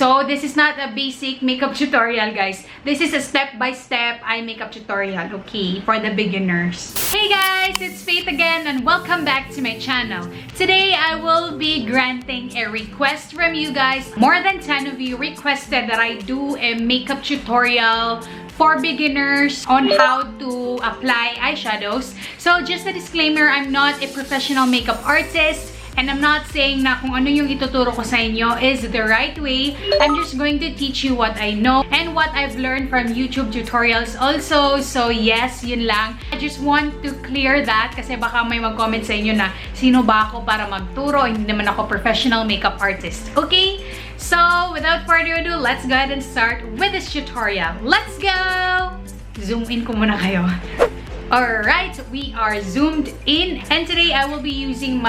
So, this is not a basic makeup tutorial, guys. This is a step-by-step eye makeup tutorial, okay, for the beginners. Hey guys, it's Faith again and welcome back to my channel. Today, I will be granting a request from you guys. More than 10 of you requested that I do a makeup tutorial for beginners on how to apply eyeshadows. So, just a disclaimer, I'm not a professional makeup artist. And I'm not saying na kung ano yung ituturo ko sa inyo is the right way. I'm just going to teach you what I know and what I've learned from YouTube tutorials also. So yes, yun lang. I just want to clear that kasi baka may mag-comment sa inyo na sino ba ako para magturo? Hindi naman ako professional makeup artist. Okay? So without further ado, let's go ahead and start with this tutorial. Let's go! Zoom in ko muna kayo. Alright, we are zoomed in and today I will be using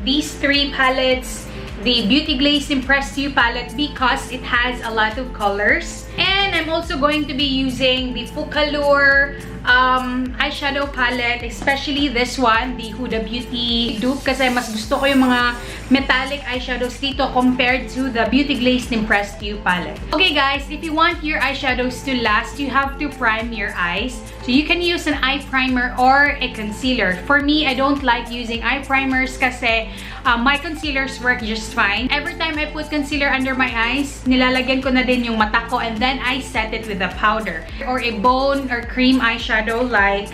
these three palettes. The Beauty Glaze Impressed You palette because it has a lot of colors. And I'm also going to be using the Focallure eyeshadow palette, especially this one, the Huda Beauty dupe kasi mas gusto ko yung mga metallic eyeshadows dito compared to the Beauty Glaze Impressed You palette. Okay guys, if you want your eyeshadows to last, you have to prime your eyes. So you can use an eye primer or a concealer. For me, I don't like using eye primers kasi my concealers work just fine. Every time I put concealer under my eyes, nilalagyan ko na din yung mata ko and then I set it with a powder or a bone or cream eyeshadow like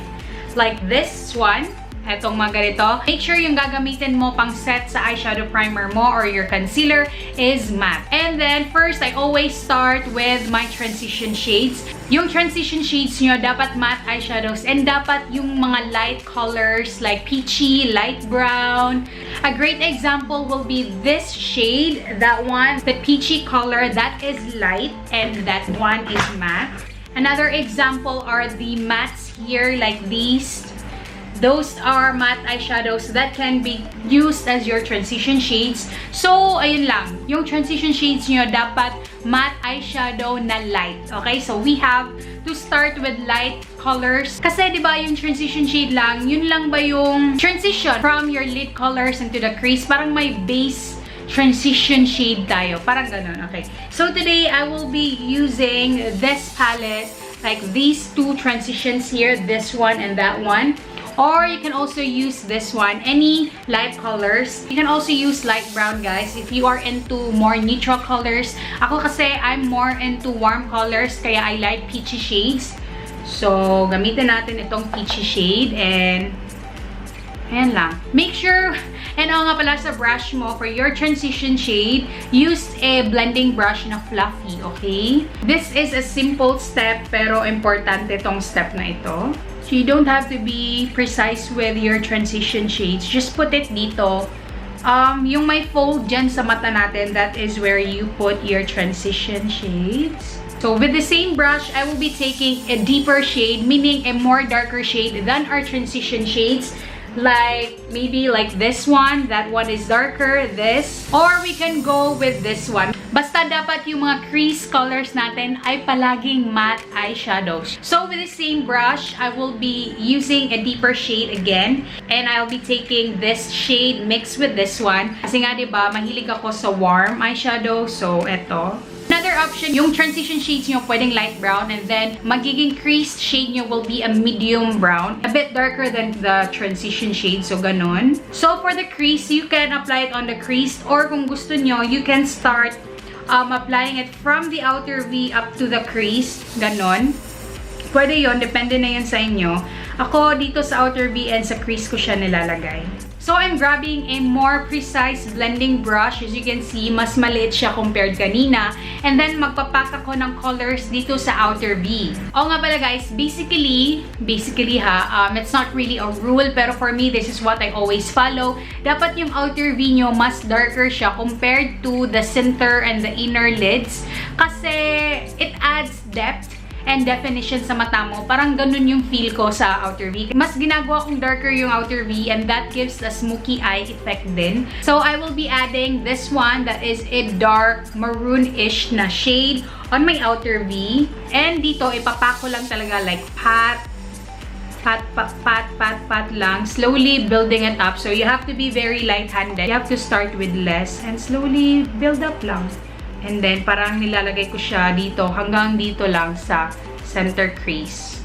this one. Etong mga ganito. Make sure yung gagamitin mo pang set sa eyeshadow primer mo or your concealer is matte. And then first, I always start with my transition shades. Yung transition shades nyo, dapat matte eyeshadows and dapat yung mga light colors like peachy, light brown. A great example will be this shade, that one, the peachy color, that is light and that one is matte. Another example are the mattes here like these. Those are matte eyeshadows that can be used as your transition shades. So, ayun lang. Yung transition shades nyo, dapat matte eyeshadow na light. Okay? So, we have to start with light colors. Kasi, di ba, yung transition shade lang, yun lang ba yung transition from your lid colors into the crease? Parang may base transition shade tayo. Parang ganun. Okay. So, today, I will be using this palette. Like these two transitions here. This one and that one. Or you can also use this one, any light colors. You can also use light brown, guys, if you are into more neutral colors. Ako kasi, I'm more into warm colors, kaya I like peachy shades. So, gamitin natin itong peachy shade and ayan lang. Make sure, and nga pala sa brush mo, for your transition shade, use a blending brush na fluffy, okay? This is a simple step, pero importante itong step na ito. So, you don't have to be precise with your transition shades. Just put it dito. Yung may fold dyan sa mata natin, that is where you put your transition shades. So, with the same brush, I will be taking a deeper shade, meaning a more darker shade than our transition shades. Like, maybe like this one. That one is darker, this. Or we can go with this one. Basta dapat yung mga crease colors natin ay palaging matte eyeshadows. So, with the same brush, I will be using a deeper shade again. And I'll be taking this shade mixed with this one. Kasi nga, diba, mahilig ako sa warm eyeshadow. So, eto. Another option, yung transition shades nyo pwedeng light brown and then magiging crease shade nyo will be a medium brown. A bit darker than the transition shade, so ganun. So for the crease, you can apply it on the crease or kung gusto nyo, you can start applying it from the outer V up to the crease. Ganon. Pwede yon, depende na yun sa inyo. Ako dito sa outer V and sa crease ko siya nilalagay. So, I'm grabbing a more precise blending brush. As you can see, mas maliit siya compared kanina. And then, magpapak ako ng colors dito sa outer V. O nga pala guys, basically it's not really a rule, pero for me, this is what I always follow. Dapat yung outer V nyo, mas darker siya compared to the center and the inner lids. Kasi, it adds depth and definition sa mata mo. Parang ganun yung feel ko sa outer V. Mas ginagawa kong darker yung outer V and that gives a smoky eye effect din. So, I will be adding this one that is a dark maroon-ish na shade on my outer V. And dito, ipapako lang talaga like pat lang, slowly building it up. So, you have to be very light-handed. You have to start with less and slowly build up lang. And then, parang nilalagay ko siya dito, hanggang dito lang sa center crease.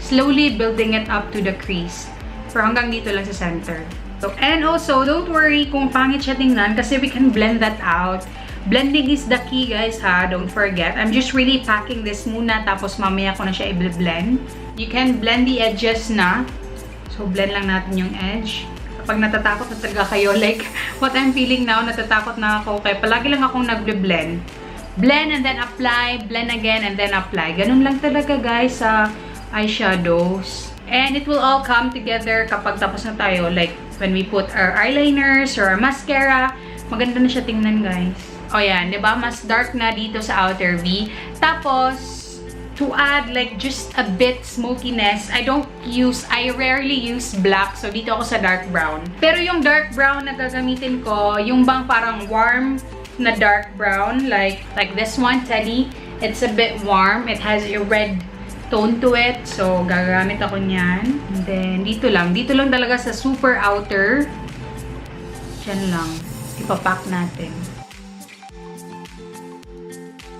Slowly building it up to the crease. Pero hanggang dito lang sa center. So, and also, don't worry kung pangit siya tingnan kasi we can blend that out. Blending is the key, guys, ha? Don't forget. I'm just really packing this muna, tapos mamaya ko na siya i-blend. You can blend the edges na. So, blend lang natin yung edge. Kapag natatakot na talaga kayo, like what I'm feeling now, natatakot na ako. Kaya palagi lang akong nag-blend. Blend and then apply, blend again and then apply. Ganun lang talaga, guys, sa eyeshadows. And it will all come together kapag tapos na tayo. Like, when we put our eyeliners or our mascara, maganda na siya tingnan, guys. O yan, diba? Mas dark na dito sa outer V. Tapos, to add like just a bit smokiness, I rarely use black. So, dito ako sa dark brown. Pero yung dark brown na gagamitin ko, yung bang parang warm na dark brown, like this one, Teddy. It's a bit warm. It has a red tone to it. So, gagamit ako niyan. And then, dito lang talaga sa super outer. Diyan lang. Ipapack natin.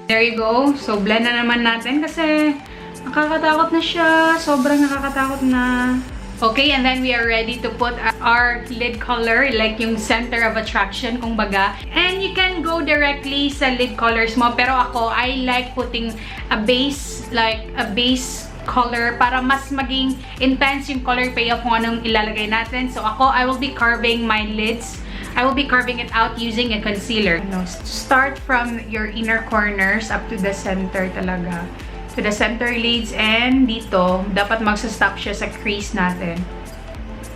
There you go. So, blend na naman natin kasi nakakatakot na siya. Sobrang nakakatakot na. Okay, and then we are ready to put our lid color, like yung center of attraction, kung baga. And you can go directly sa lid colors mo. Pero ako, I like putting a base, like a base color para mas maging intense yung color payoff kung anong ilalagay natin. So, ako, I will be carving my lids. I will be carving it out using a concealer. Start from your inner corners up to the center talaga. To the center lids, and dito, dapat magsa-stop siya sa crease natin.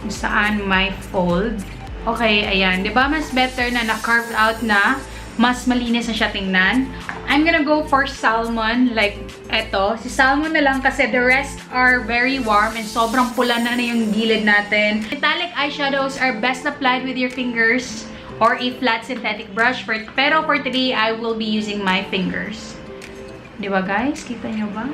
Kung saan may fold. Okay, ayan. Diba mas better na na-carve out na? Mas malinis na siya tingnan. I'm gonna go for salmon, like eto. Si salmon na lang kasi the rest are very warm and sobrang pula na yung gilid natin. Metallic eyeshadows are best applied with your fingers or a flat synthetic brush. Pero for today, I will be using my fingers. Diba, guys? Kita nyo ba?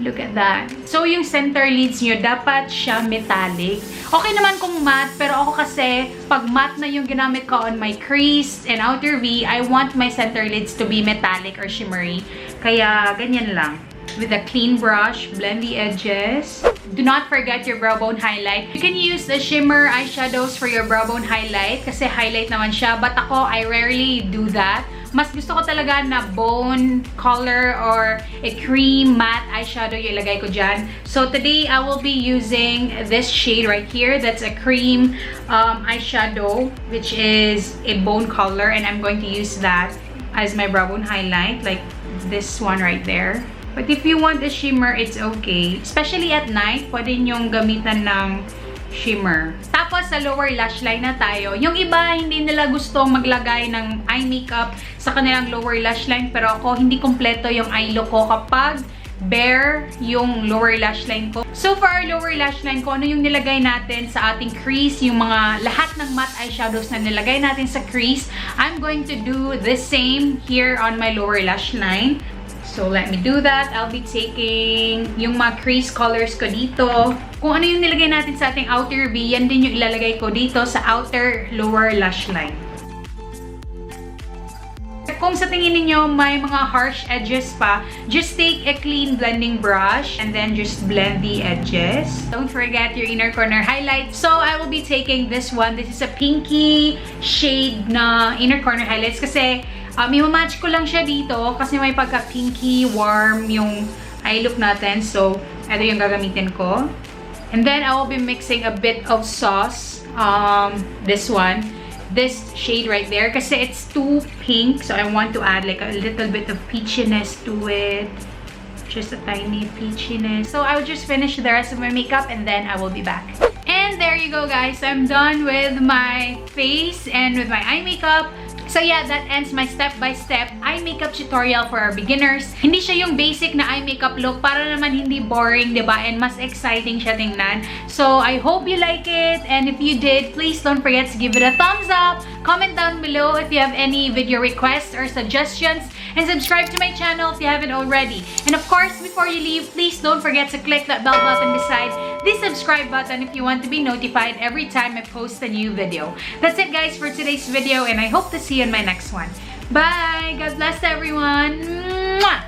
Look at that. So, yung center lids nyo, dapat siya metallic. Okay naman kung matte, pero ako kasi, pag matte na yung ginamit ko on my crease and outer V, I want my center lids to be metallic or shimmery. Kaya, ganyan lang. With a clean brush, blend the edges. Do not forget your brow bone highlight. You can use the shimmer eyeshadows for your brow bone highlight kasi highlight naman siya. But ako, I rarely do that. Mas gusto ko talaga na bone color or a cream matte eyeshadow yung ilagay ko dyan. So today, I will be using this shade right here. That's a cream eyeshadow, which is a bone color. And I'm going to use that as my brow bone highlight, like this one right there. But if you want a shimmer, it's okay. Especially at night, pwede nyong gamitan ng shimmer. Tapos, sa lower lash line na tayo. Yung iba, hindi nila gustong maglagay ng eye makeup sa kanilang lower lash line. Pero ako, hindi kompleto yung eye look ko kapag bare yung lower lash line ko. So, for our lower lash line, kung ano yung nilagay natin sa ating crease, yung mga lahat ng matte eyeshadows na nilagay natin sa crease, I'm going to do the same here on my lower lash line. So, let me do that. I'll be taking yung mga crease colors ko dito. Kung ano yung nilagay natin sa ating outer V, yan din yung ilalagay ko dito sa outer lower lash line. Kung sa tingin niyo may mga harsh edges pa, just take a clean blending brush and then just blend the edges. Don't forget your inner corner highlight. So, I will be taking this one. This is a pinky shade na inner corner highlights kasi i-match ko lang siya dito kasi may pagka-pinky, warm yung eye look natin. So, ito yung gagamitin ko. And then, I will be mixing a bit of sauce. This one. This shade right there. Kasi it's too pink. So, I want to add like a little bit of peachiness to it. Just a tiny peachiness. So, I will just finish the rest of my makeup and then I will be back. And there you go, guys. I'm done with my face and with my eye makeup. So yeah, that ends my step-by-step eye makeup tutorial for our beginners. Hindi siya yung basic na eye makeup look para naman hindi boring, diba? And mas exciting siya tingnan. So I hope you like it. And if you did, please don't forget to give it a thumbs up. Comment down below if you have any video requests or suggestions. And subscribe to my channel if you haven't already. And of course, before you leave, please don't forget to click that bell button beside the subscribe button if you want to be notified every time I post a new video. That's it, guys, for today's video, and I hope to see you in my next one. Bye! God bless everyone! Mwah!